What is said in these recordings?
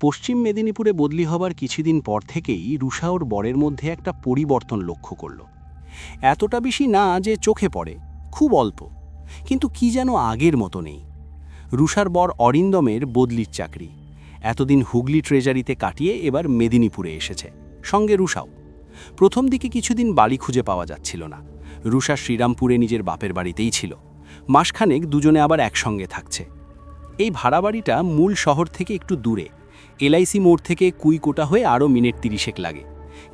পশ্চিম মেদিনীপুরে বদলি হবার কিছুদিন পর থেকেই রুষা ওর বরের মধ্যে একটা পরিবর্তন লক্ষ্য করল। এতটা বেশি না যে চোখে পড়ে, খুব অল্প, কিন্তু কি যেন আগের মতো নেই। রুষার বর অরিন্দমের বদলির চাকরি, এতদিন হুগলি ট্রেজারিতে কাটিয়ে এবার মেদিনীপুরে এসেছে, সঙ্গে রুষাও। প্রথম দিকে কিছুদিন বাড়ি খুঁজে পাওয়া যাচ্ছিল না। রুষা শ্রীরামপুরে নিজের বাপের বাড়িতেই ছিল, মাসখানেক দুজনে আবার একসঙ্গে থাকছে। এই ভাড়া বাড়িটা মূল শহর থেকে একটু দূরে, এলআইসি মোড় থেকে কুইকোটা হয়ে আরও মিনিট 30 লাগে,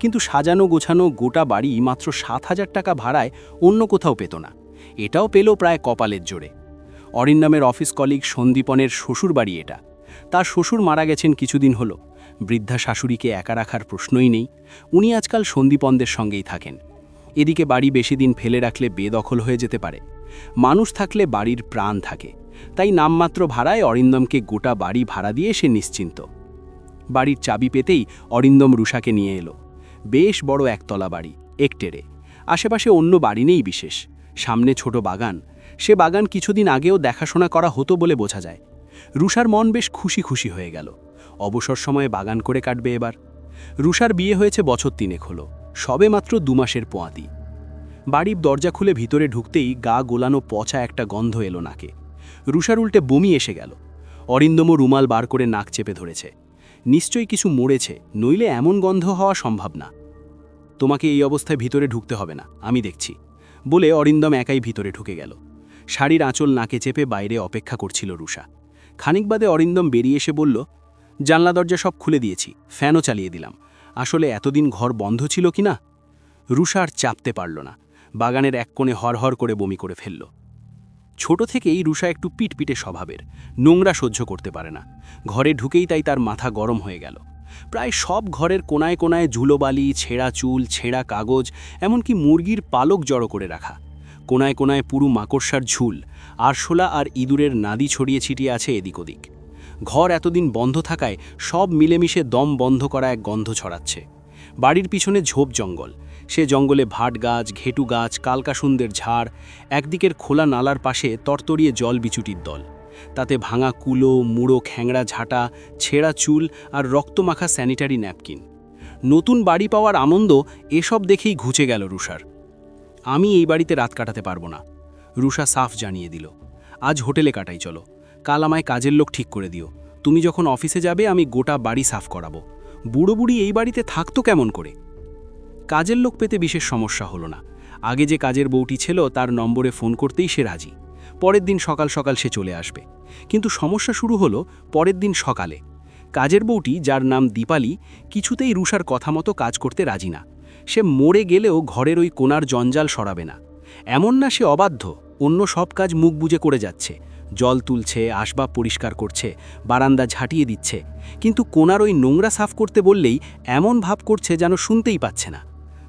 কিন্তু সাজানো গোছানো গোটা বাড়ি মাত্র 7,000 টাকা ভাড়ায় অন্য কোথাও পেত না। এটাও পেল প্রায় কপালের জোরে। অরিন্দমের অফিস কলিগ সন্দীপনের শ্বশুর বাড়ি এটা। তার শ্বশুর মারা গেছেন কিছুদিন হলো। বৃদ্ধা শাশুড়িকে একা রাখার প্রশ্নই নেই, উনি আজকাল সন্দীপনদের সঙ্গেই থাকেন। এদিকে বাড়ি বেশি দিন ফেলে রাখলে বেদখল হয়ে যেতে পারে। মানুষ থাকলে বাড়ির প্রাণ থাকে, তাই নামমাত্র ভাড়ায় অরিন্দমকে গোটা বাড়ি ভাড়া দিয়ে সে নিশ্চিন্ত। বাড়ির চাবি পেতেই অরিন্দম রুষাকে নিয়ে এলো। বেশ বড় একতলা বাড়ি, একটেরে। আশেপাশে অন্য বাড়ি নেই বিশেষ, সামনে ছোট বাগান। সে বাগান কিছুদিন আগেও দেখাশোনা করা হতো বলে বোঝা যায়। রুষার মন বেশ খুশি খুশি হয়ে গেল। অবসর সময়ে বাগান করে কাটবে এবার। রুষার বিয়ে হয়েছে বছর 3 হলো, সবে মাত্র 2 মাসের পোয়াতি। বাড়ির দরজা খুলে ভিতরে ঢুকতেই গা গোলানো পচা একটা গন্ধ এলো নাকে। রুষার উল্টে বমি এসে গেল। অরিন্দমও রুমাল বার করে নাক চেপে ধরেছে। নিশ্চয়ই কিছু মরেছে, নইলে এমন গন্ধ হওয়া সম্ভব না। তোমাকে এই অবস্থায় ভিতরে ঢুকতে হবে না, আমি দেখছি, বলে অরিন্দম একাই ভিতরে ঢুকে গেল। শাড়ির আঁচল নাকে চেপে বাইরে অপেক্ষা করছিল রুষা। খানিক বাদে অরিন্দম বেরিয়ে এসে বলল, জানলা দরজা সব খুলে দিয়েছি, ফ্যানও চালিয়ে দিলাম। আসলে এতদিন ঘর বন্ধ ছিল কি না। রুষা আর চাপতে পারল না, বাগানের এক কোণে হরহর করে বমি করে ফেলল। ছোট থেকেই রুষা একটু পিটপিটে স্বভাবের, নোংরা সহ্য করতে পারে না। ঘরে ঢুকেই তাই তার মাথা গরম হয়ে গেল। প্রায় সব ঘরের কোনায় কোনায় ঝুলোবালি, ছেঁড়া চুল, ছেঁড়া কাগজ, এমনকি মুরগির পালক জড়ো করে রাখা। কোনায় কোনায় পুরু মাকড়সার ঝুল, আরশোলা আর ইঁদুরের নাদি ছড়িয়ে ছিটিয়ে আছে এদিক ওদিক। ঘর এতদিন বন্ধ থাকায় সব মিলেমিশে দম বন্ধ করা এক গন্ধ ছড়াচ্ছে। বাড়ির পিছনে ঝোপ জঙ্গল, সে জঙ্গলে ভাট গাছ, ঘেটু গাছ, কালকাসুন্দের ঝাড়। একদিকের খোলা নালার পাশে তরতরিয়ে জল বিচুটির দল, তাতে ভাঙা কুলো, মুড়ো খ্যাংড়া ঝাঁটা, ছেঁড়া চুল আর রক্তমাখা স্যানিটারি ন্যাপকিন। নতুন বাড়ি পাওয়ার আনন্দ এসব দেখেই ঘুচে গেল রুষার। আমি এই বাড়িতে রাত কাটাতে পারবো না, রুষা সাফ জানিয়ে দিল। আজ হোটেলে কাটাই চলো, কাল আমায় কাজের লোক ঠিক করে দিও। তুমি যখন অফিসে যাবে আমি গোটা বাড়ি সাফ করাবো। বুড়ো বুড়ি এই বাড়িতে থাকতো কেমন করে? কাজের লোক পেতে বিশেষ সমস্যা হলো না। আগে যে কাজের বউটি ছিল তার নম্বরে ফোন করতেই সে রাজি। পরের দিন সকাল সকাল সে চলে আসবে। কিন্তু সমস্যা শুরু হলো পরের দিন সকালে। কাজের বউটি, যার নাম দীপালি, কিছুতেই রুষার কথা মতো কাজ করতে রাজি না। সে মরে গেলেও ঘরের ওই কোণার জঞ্জাল সরাবে না। এমন না সে অবাধ্য, অন্য সব কাজ মুখ বুজে করে যাচ্ছে। জল তুলছে, আসবাব পরিষ্কার করছে, বারান্দা ঝাঁটিয়ে দিচ্ছে, কিন্তু কোণার ওই নোংরা সাফ করতে বললেই এমন ভাব করছে যেন শুনতেই পাচ্ছে না।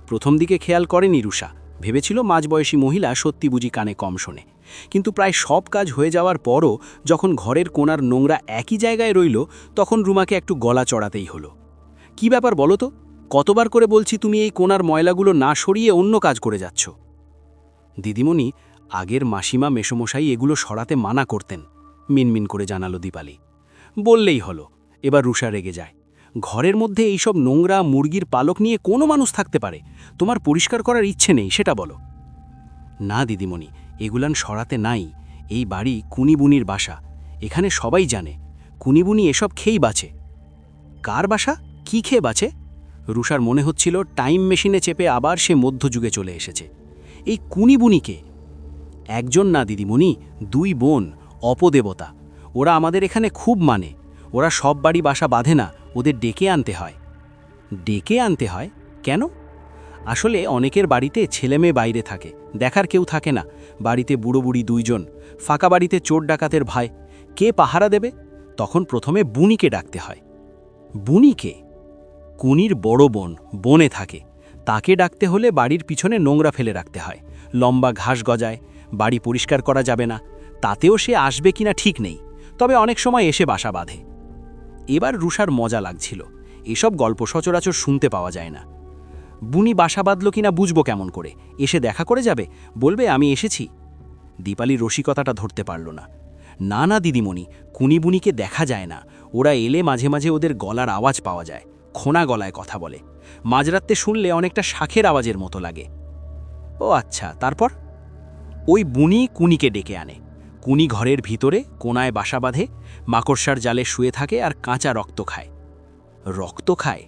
প্রথম দিকে খেয়াল করেনি রুষা, ভেবেছিল মাঝবয়সী মহিলা সত্যি বুঝি কানে কম শোনে। কিন্তু প্রায় সব কাজ হয়ে যাওয়ার পরও যখন ঘরের কোণার নোংরা একই জায়গায় রইল, তখন রুমাকে একটু গলা চড়াতেই হলো। কি ব্যাপার বলো তো, কতবার করে বলছি তুমি এই কোণার ময়লাগুলো না সরিয়ে অন্য কাজ করে যাচ্ছ? দিদিমণি, আগের মাসিমা মেসমশাই এগুলো সরাতে মানা করতেন, মিনমিন করে জানালো দীপালি। বললেই হলো। এবার রুষা রেগে যায়। ঘরের মধ্যে এইসব নোংরা মুরগির পালক নিয়ে কোনো মানুষ থাকতে পারে? তোমার পরিষ্কার করার ইচ্ছে নেই সেটা বলো। না দিদিমণি, এগুলান সরাতে নাই। এই বাড়ি কুনিবুনির বাসা, এখানে সবাই জানে। কুনিবুনি এসব খেয়েই বাঁচে। কার বাসা? কি খেয়ে বাঁচে? রুষার মনে হচ্ছিল টাইম মেশিনে চেপে আবার সে মধ্যযুগে চলে এসেছে। এই কুনিবুনিকে? একজন না দিদিমণি, 2 বোন, অপদেবতা। ওরা আমাদের এখানে খুব মানে। ওরা সব বাড়ি বাসা বাঁধে না, ওদের ডেকে আনতে হয়। ডেকে আনতে হয় কেন? আসলে অনেকের বাড়িতে ছেলেমেয়ে বাইরে থাকে, দেখার কেউ থাকে না। বাড়িতে বুড়ো বুড়ি 2 জন, ফাঁকা বাড়িতে চোর ডাকাতের ভয়, কে পাহারা দেবে? তখন প্রথমে বুনিকে ডাকতে হয়। বুনিকে? কুনির বড় বোন বনে থাকে, তাকে ডাকতে হলে বাড়ির পিছনে নোংরা ফেলে রাখতে হয়, লম্বা ঘাস গজায়, বাড়ি পরিষ্কার করা যাবে না। তাতেও সে আসবে কিনা ঠিক নেই, তবে অনেক সময় এসে বাসা বাঁধে। এবার রুষার মজা লাগছিল, এসব গল্প সচরাচর শুনতে পাওয়া যায় না। বুনি বাসা বাঁধল কিনা বুঝবো কেমন করে? এসে দেখা করে যাবে, বলবে আমি এসেছি। দীপালি রসিকতাটা ধরতে পারল না। না না দিদিমণি, কুনি বুনিকে দেখা যায় না, ওরা এলে মাঝে মাঝে ওদের গলার আওয়াজ পাওয়া যায়, খোনা গলায় কথা বলে। মাঝরাতে শুনলে অনেকটা শাঁখের আওয়াজের মতো লাগে। ও আচ্ছা, তারপর? ওই বুনি কুনিকে ডেকে আনে। কুনি ঘরের ভিতরে কোনায় বাসা বাঁধে, মাকড়সার জালে শুয়ে থাকে আর কাঁচা রক্ত খায়। রক্ত খায়?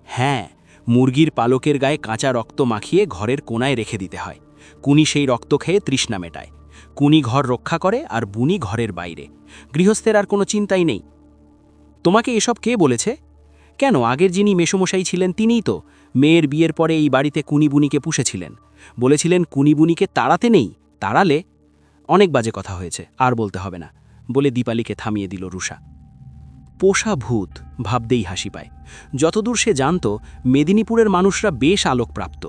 হ্যাঁ, মুরগির পালকের গায়ে কাঁচা রক্ত মাখিয়ে ঘরের কোনায় রেখে দিতে হয়। কুনি সেই রক্ত খেয়ে তৃষ্ণা মেটায়। কুনি ঘর রক্ষা করে আর বুনি ঘরের বাইরে। গৃহস্থের আর কোনো চিন্তাই নেই। তোমাকে এসব কে বলেছে? কেন, আগের যিনি মেসোমশাই ছিলেন তিনিই তো মেয়ের বিয়ের পরে এই বাড়িতে কুনিবুনিকে পুষেছিলেন। বলেছিলেন কুনিবুনিকে তাড়াতে নেই, তাড়ালে। অনেক বাজে কথা হয়েছে, আর বলতে হবে না, বলে দীপালিকে থামিয়ে দিল রুষা। পোষা ভূত ভাবতেই হাসি পায়। যতদূর সে জানত, মেদিনীপুরের মানুষরা বেশ আলোকপ্রাপ্ত।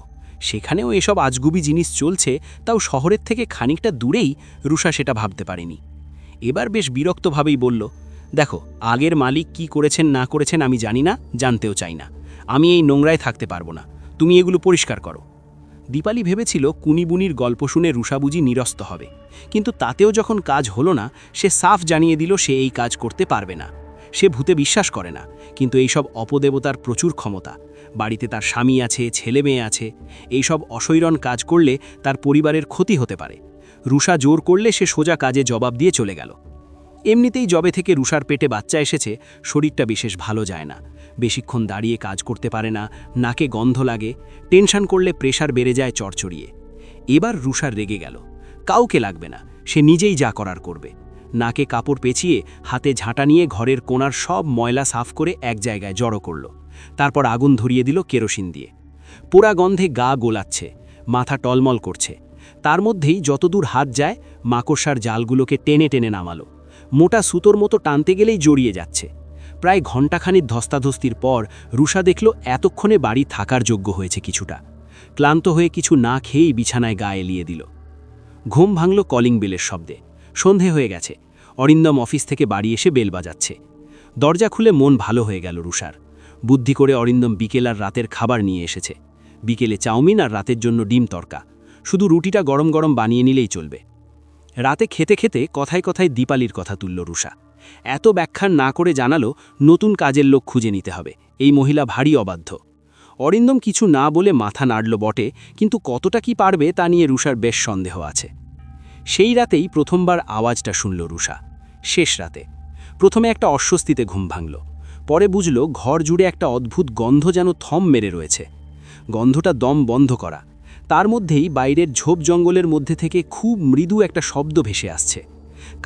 সেখানেও এসব আজগুবি জিনিস চলছে, তাও শহরের থেকে খানিকটা দূরেই। রুষা সেটা ভাবতে পারেনি। এবার বেশ বিরক্তভাবেই বলল, দেখো, আগের মালিক কি করেছেন না করেছেন আমি জানি না, জানতেও চাই না। আমি এই নোংরায় থাকতে পারবো না, তুমি এগুলো পরিষ্কার করো। দীপালি ভেবেছিল কুনিবুনির গল্প শুনে রুষা বুঝি নিরস্ত হবে, কিন্তু তাতেও যখন কাজ হলো না, সে সাফ জানিয়ে দিল সে এই কাজ করতে পারবে না। সে ভূতে বিশ্বাস করে না, কিন্তু এইসব অপদেবতার প্রচুর ক্ষমতা। বাড়িতে তার স্বামী আছে, ছেলে মেয়ে আছে। এইসব অসৈরণ কাজ করলে তার পরিবারের ক্ষতি হতে পারে। রুষা জোর করলে সে সোজা কাজে জবাব দিয়ে চলে গেল। এমনিতেই জবে থেকে রুষার পেটে বাচ্চা এসেছে, শরীরটা বিশেষ ভালো যায় না। বেশিক্ষণ দাঁড়িয়ে কাজ করতে পারে না, নাকে গন্ধ লাগে, টেনশন করলে প্রেশার বেড়ে যায় চড়চড়িয়ে। এবার রুষার রেগে গেল। কাউকে লাগবে না, সে নিজেই যা করার করবে। নাকে কাপড় পেঁচিয়ে হাতে ঝাঁটা নিয়ে ঘরের কোণার সব ময়লা সাফ করে এক জায়গায় জড়ো করল। তারপর আগুন ধরিয়ে দিল কেরোসিন দিয়ে। পোড়া গন্ধে গা গোলাচ্ছে, মাথা টলমল করছে। তার মধ্যেই যতদূর হাত যায়, মাকড়সার জালগুলোকে টেনে টেনে নামালো। মোটা সুতোর মতো টানতে গেলেই জড়িয়ে যাচ্ছে। প্রায় ঘণ্টাখানিক ধস্তাধস্তির পর রুষা দেখল এতক্ষণে বাড়ি থাকার যোগ্য হয়েছে কিছুটা। ক্লান্ত হয়ে কিছু না খেয়েই বিছানায় গা এলিয়ে দিল। ঘুম ভাঙল কলিং বেলের শব্দে। সন্ধে হয়ে গেছে। অরিন্দম অফিস থেকে বাড়ি এসে বেল বাজাচ্ছে। দরজা খুলে মন ভালো হয়ে গেল রুষার। বুদ্ধি করে অরিন্দম বিকেল আর রাতের খাবার নিয়ে এসেছে। বিকেলে চাউমিন আর রাতের জন্য ডিম তড়কা। শুধু রুটিটা গরম গরম বানিয়ে নিলেই চলবে। রাতে খেতে খেতে কথায় কথায় দীপালির কথা তুলল রুষা। এত ব্যাখ্যান না করে জানালো নতুন কাজের লোক খুঁজে নিতে হবে। এই মহিলা ভারী অবাধ্য। অরিন্দম কিছু না বলে মাথা নাড়ল বটে, কিন্তু কতটা কি পারবে তা নিয়ে রুষার বেশ সন্দেহ আছে। সেই রাতেই প্রথমবার আওয়াজটা শুনল রুষা। শেষ রাতে। প্রথমে একটা অস্বস্তিতে ঘুম ভাঙল। পরে বুঝল ঘর জুড়ে একটা অদ্ভুত গন্ধ যেন থম মেরে রয়েছে। গন্ধটা দম বন্ধ করা। তার মধ্যেই বাইরের ঝোপ জঙ্গলের মধ্যে থেকে খুব মৃদু একটা শব্দ ভেসে আসছে।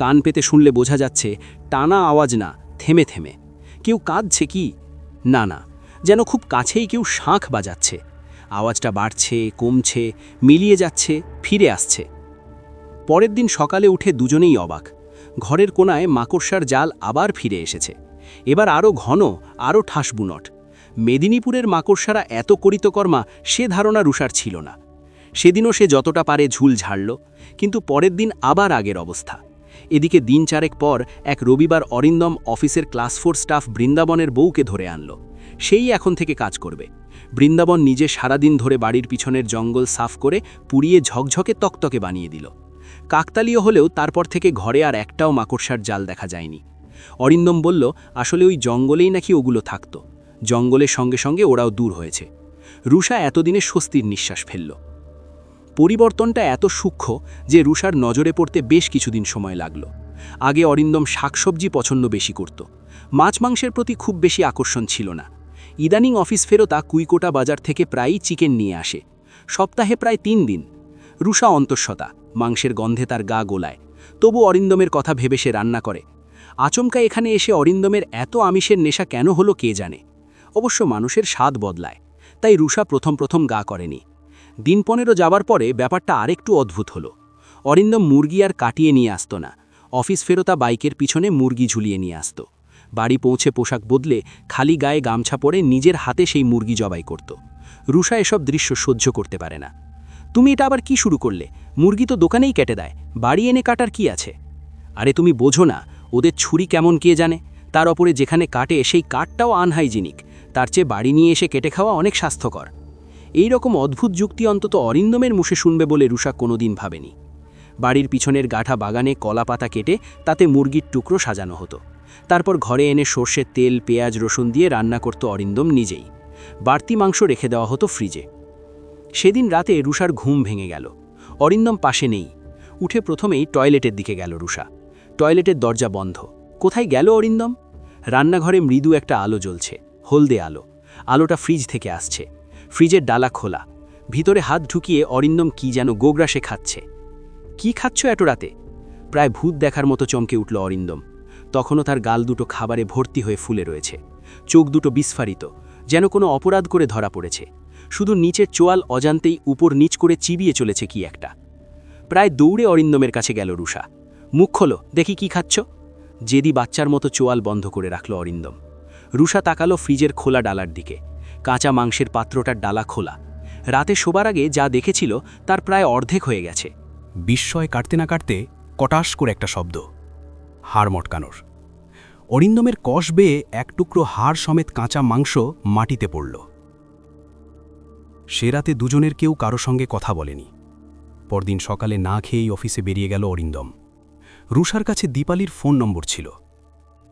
কান পেতে শুনলে বোঝা যাচ্ছে টানা আওয়াজ না, থেমে থেমে। কেউ কাঁদছে কি? না না, যেন খুব কাছেই কেউ শাঁখ বাজাচ্ছে। আওয়াজটা বাড়ছে, কমছে, মিলিয়ে যাচ্ছে, ফিরে আসছে। পরের দিন সকালে উঠে দুজনেই অবাক। ঘরের কোনায় মাকড়সার জাল আবার ফিরে এসেছে। এবার আরও ঘন, আরও ঠাস বুনট। মেদিনীপুরের মাকড়সারা এত করিতকর্মা সে ধারণা রুষার ছিল না। সেদিনও সে যতটা পারে ঝুল ঝাড়ল, কিন্তু পরের দিন আবার আগের অবস্থা। এদিকে দিন চারেক পর এক রবিবার অরিন্দম অফিসের ক্লাস 4 স্টাফ বৃন্দাবনের বউকে ধরে আনল। সেই এখন থেকে কাজ করবে। বৃন্দাবন নিজে সারাদিন ধরে বাড়ির পিছনের জঙ্গল সাফ করে পুড়িয়ে ঝকঝকে তকতকে বানিয়ে দিল। কাকতালীয় হলেও তারপর থেকে ঘরে আর একটাও মাকড়সার জাল দেখা যায়নি। অরিন্দম বলল আসলে ওই জঙ্গলেই নাকি ওগুলো থাকত। জঙ্গলের সঙ্গে সঙ্গে ওরাও দূর হয়েছে। রুষা এতদিনে স্বস্তির নিঃশ্বাস ফেলল। পরিবর্তনটা এত সূক্ষ্ম যে রুষার নজরে পড়তে বেশ কিছুদিন সময় লাগল। আগে অরিন্দম শাকসবজি পছন্দ বেশি করত। মাছ মাংসের প্রতি খুব বেশি আকর্ষণ ছিল না। ইদানিং অফিস ফেরতা কুইকোটা বাজার থেকে প্রায়ই চিকেন নিয়ে আসে। সপ্তাহে প্রায় 3 দিন। রুষা অন্তঃসত্ত্বা, মাংসের গন্ধে তার গা গোলায়। তবু অরিন্দমের কথা ভেবে সে রান্না করে। আচমকা এখানে এসে অরিন্দমের এত আমিষের নেশা কেন হলো কে জানে। অবশ্য মানুষের স্বাদ বদলায়, তাই রুষা প্রথম প্রথম গা করেনি। দিন 15 যাবার পরে ব্যাপারটা আরেকটু অদ্ভুত হলো। অরিন্দম মুরগি আর কাটিয়ে নিয়ে আসতো না। অফিস ফেরতা বাইকের পিছনে মুরগি ঝুলিয়ে নিয়ে আসতো। বাড়ি পৌঁছে পোশাক বদলে খালি গায়ে গামছা পরে নিজের হাতে সেই মুরগি জবাই করত। রুষা এসব দৃশ্য সহ্য করতে পারে না। তুমি এটা আবার কি শুরু করলে? মুরগি তো দোকানেই কেটে দেয়, বাড়ি এনে কাটার কি আছে? আরে তুমি বোঝো না, ওদের ছুরি কেমন কে জানে। তার ওপরে যেখানে কাটে সেই কাঠটাও আনহাইজিনিক। তার চেয়ে বাড়ি নিয়ে এসে কেটে খাওয়া অনেক স্বাস্থ্যকর। এই রকম অদ্ভুত যুক্তি অন্তত অরিন্দমের মুখে শুনবে বলে রুষা কোনোদিন ভাবেনি। বাড়ির পিছনের গাঠা বাগানে কলা পাতা কেটে তাতে মুরগির টুকরো সাজানো হতো। তারপর ঘরে এনে সর্ষের তেল, পেঁয়াজ, রসুন দিয়ে রান্না করত অরিন্দম নিজেই। বাড়তি মাংস রেখে দেওয়া হতো ফ্রিজে। সেদিন রাতে রুষার ঘুম ভেঙে গেল। অরিন্দম পাশে নেই। উঠে প্রথমেই টয়লেটের দিকে গেল রুষা। টয়লেটের দরজা বন্ধ। কোথায় গেল অরিন্দম? রান্নাঘরে মৃদু একটা আলো জ্বলছে, হলদে আলো। আলোটা ফ্রিজ থেকে আসছে। ফ্রিজের ডালা খোলা। ভিতরে হাত ঢুকিয়ে অরিন্দম কি যেন গোগ্রাসে খাচ্ছে। কি খাচ্ছ এত রাতে? প্রায় ভূত দেখার মতো চমকে উঠল অরিন্দম। তখনও তার গাল দুটো খাবারে ভর্তি হয়ে ফুলে রয়েছে। চোখ দুটো বিস্ফারিত, যেন কোনো অপরাধ করে ধরা পড়েছে। শুধু নিচের চোয়াল অজান্তেই উপর নিচ করে চিবিয়ে চলেছে কি একটা। প্রায় দৌড়ে অরিন্দমের কাছে গেল রুষা। মুখ খোলো, দেখি কি খাচ্ছ। জেদি বাচ্চার মতো চোয়াল বন্ধ করে রাখল অরিন্দম। রুষা তাকালো ফ্রিজের খোলা ডালার দিকে। কাঁচা মাংসের পাত্রটার ডালা খোলা। রাতে শোবার আগে যা দেখেছিল তার প্রায় অর্ধেক হয়ে গেছে। বিস্ময় কাটতে না কাটতে কটাস করে একটা শব্দ, হাড় মটকানোর। অরিন্দমের কষ বেয়ে এক টুকরো হাড় সমেত কাঁচা মাংস মাটিতে পড়ল। সে রাতে দুজনের কেউ কারো সঙ্গে কথা বলেনি। পরদিন সকালে না খেয়েই অফিসে বেরিয়ে গেল অরিন্দম। রুষার কাছে দীপালির ফোন নম্বর ছিল।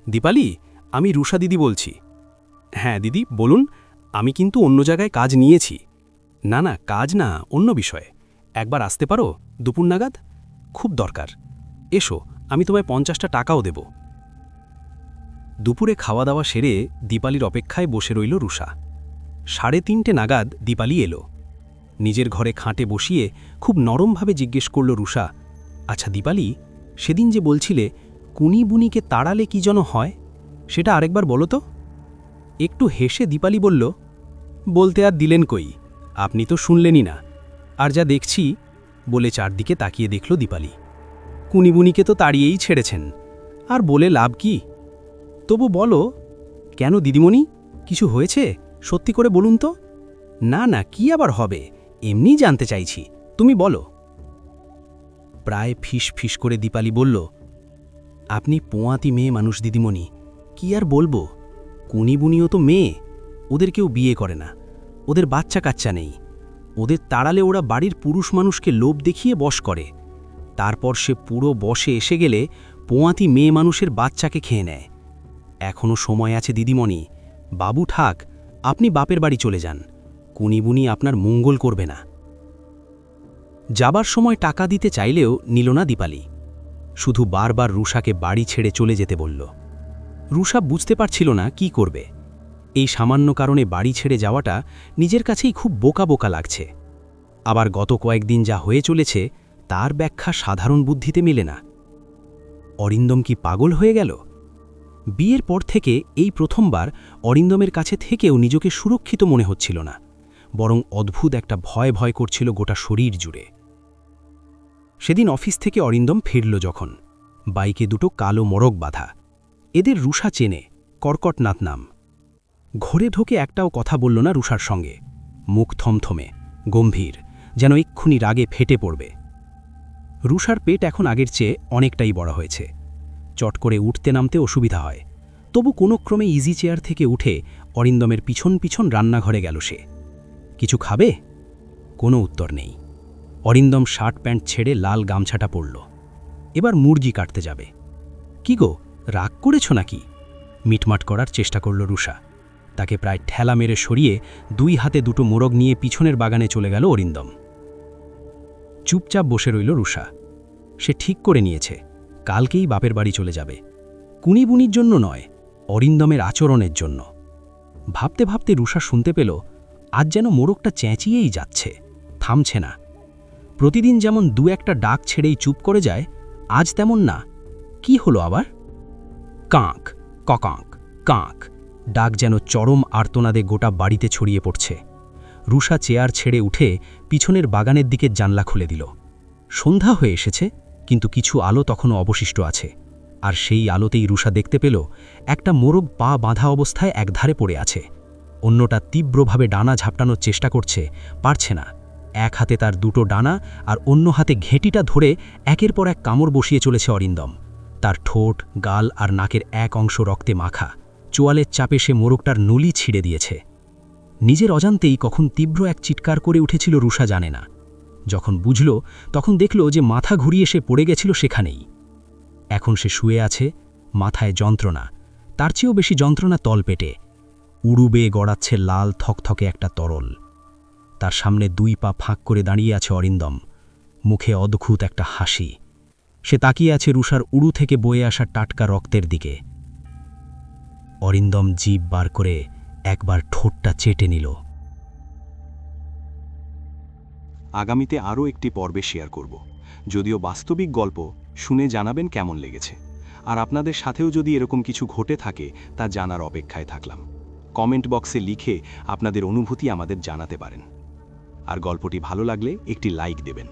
দীপালি, আমি রুষা দিদি বলছি। হ্যাঁ দিদি, বলুন। আমি কিন্তু অন্য জায়গায় কাজ নিয়েছি। না না, কাজ না, অন্য বিষয়ে। একবার আসতে পারো দুপুর নাগাদ? খুব দরকার। এসো, আমি তোমায় 50টা টাকাও দেব। দুপুরে খাওয়া দাওয়া সেরে দীপালির অপেক্ষায় বসে রইল রুষা। 3:30 নাগাদ দীপালি এলো। নিজের ঘরে খাটে বসিয়ে খুব নরমভাবে জিজ্ঞেস করল রুষা, আচ্ছা দীপালি, সেদিন যে বলছিলে কুনি বুনিকে তাড়ালে কি যেন হয়, সেটা আরেকবার বলো তো। একটু হেসে দীপালি বলল, বলতে আর দিলেন কই, আপনি তো শুনলেনই না। আর যা দেখছি, বলে চারদিকে তাকিয়ে দেখল দীপালি। কুনিবুনিকে তো তাড়িয়েই ছেড়েছেন, আর বলে লাভ কি? তবু বলো, কেন দিদিমণি, কিছু হয়েছে? সত্যি করে বলুন তো। না না, কি আবার হবে, এমনি জানতে চাইছি, তুমি বলো। প্রায় ফিস ফিস করে দীপালি বলল, আপনি পোঁয়াতি মেয়ে মানুষ দিদিমণি, কি আর বলবো। কুনিবুনিও তো মেয়ে, ওদের কেউ বিয়ে করে না, ওদের বাচ্চা কাচ্চা নেই। ওদের তাড়ালে ওরা বাড়ির পুরুষ মানুষকে লোভ দেখিয়ে বশ করে। তারপর সে পুরো বশে এসে গেলে পোঁয়াতি মেয়ে মানুষের বাচ্চাকে খেয়ে নেয়। এখনও সময় আছে দিদিমণি, বাবু ঠাক, আপনি বাপের বাড়ি চলে যান। কুনিবুনি আপনার মঙ্গল করবে না। যাবার সময় টাকা দিতে চাইলেও নিল না দীপালি। শুধু বারবার রুষাকে বাড়ি ছেড়ে চলে যেতে বলল। রুষা বুঝতে পারছিল না কি করবে। এই সামান্য কারণে বাড়ি ছেড়ে যাওয়াটা নিজের কাছেই খুব বোকা বোকা লাগছে। আবার গত কয়েকদিন যা হয়ে চলেছে তার ব্যাখ্যা সাধারণ বুদ্ধিতে মেলে না। অরিন্দম কি পাগল হয়ে গেল? বিয়ের পর থেকে এই প্রথমবার অরিন্দমের কাছে থেকেও নিজেকে সুরক্ষিত মনে হচ্ছিল না, বরং অদ্ভুত একটা ভয় ভয় করছিল গোটা শরীর জুড়ে। সেদিন অফিস থেকে অরিন্দম ফিরল যখন, বাইকে দুটো কালো মোরগ বাঁধা। এদের রুষা চেনে, কর্কটনাথ নাম। ঘরে ঢোকে একটাও কথা বলল না রুষার সঙ্গে। মুখ থমথমে, গম্ভীর, যেন এক্ষুনি রাগে ফেটে পড়বে। রুষার পেট এখন আগের চেয়ে অনেকটাই বড় হয়েছে। চট করে উঠতে নামতে অসুবিধা হয়। তবু কোনো ক্রমে ইজি চেয়ার থেকে উঠে অরিন্দমের পিছন পিছন রান্নাঘরে গেল সে। কিছু খাবে? কোনো উত্তর নেই। অরিন্দম শার্ট প্যান্ট ছেড়ে লাল গামছাটা পরল। এবার মুরগি কাটতে যাবে। কি গো, রাগ করেছ নাকি? মিটমাট করার চেষ্টা করল রুষা। তাকে প্রায় ঠেলা মেরে সরিয়ে 2 হাতে দুটো মোরগ নিয়ে পিছনের বাগানে চলে গেল অরিন্দম। চুপচাপ বসে রইল রুষা। সে ঠিক করে নিয়েছে, কালকেই বাপের বাড়ি চলে যাবে। কুনিবুনির জন্য নয়, অরিন্দমের আচরণের জন্য। ভাবতে ভাবতে রুষা শুনতে পেল, আজ যেন মোরগটা চেঁচিয়েই যাচ্ছে, থামছে না। প্রতিদিন যেমন 2-1টা ডাক ছেড়েই চুপ করে যায়, আজ তেমন না। কি হলো আবার? কাঁক, ককাঁক, কাঁক, ডাক যেন চরম আর্তনাদে গোটা বাড়িতে ছড়িয়ে পড়ছে। রুষা চেয়ার ছেড়ে উঠে পিছনের বাগানের দিকে জানলা খুলে দিল। সন্ধ্যা হয়ে এসেছে, কিন্তু কিছু আলো তখনও অবশিষ্ট আছে। আর সেই আলোতেই রুষা দেখতে পেল একটা মোরগ পা বাঁধা অবস্থায় একধারে পড়ে আছে। অন্যটা তীব্রভাবে ডানা ঝাপটানোর চেষ্টা করছে, পারছে না। এক হাতে তার দুটো ডানা আর অন্য হাতে ঘেঁটিটা ধরে একের পর এক কামড় বসিয়ে চলেছে অরিন্দম। তার ঠোঁট, গাল আর নাকের এক অংশ রক্তে মাখা। চোয়ালের চাপে সে মোরগটার নলি ছিঁড়ে দিয়েছে। নিজের অজান্তেই কখন তীব্র এক চিৎকার করে উঠেছিল রুষা জানে না। যখন বুঝল, তখন দেখল যে মাথা ঘুরিয়ে সে পড়ে গেছিল সেখানেই। এখন সে শুয়ে আছে, মাথায় যন্ত্রণা, তার চেয়েও বেশি যন্ত্রণা তলপেটে। উড়ু বেয়ে গড়াচ্ছে লাল থকথকে একটা তরল। তার সামনে 2 পা ফাঁক করে দাঁড়িয়ে আছে অরিন্দম, মুখে অদ্ভুত একটা হাসি। সে তাকিয়ে আছে রুষার উড়ু থেকে বয়ে আসা টাটকা রক্তের দিকে। অরিন্দম জিভ বার করে একবার ঠোঁটটা চেটে নিল। আগামীতে আরও একটি পর্বে শেয়ার করব। যদিও বাস্তবিক গল্প, শুনে জানাবেন কেমন লেগেছে। আর আপনাদের সাথেও যদি এরকম কিছু ঘটে থাকে তা জানার অপেক্ষায় থাকলাম। কমেন্ট বক্সে লিখে আপনাদের অনুভূতি আমাদের জানাতে পারেন। আর গল্পটি ভালো লাগলে একটি লাইক দেবেন।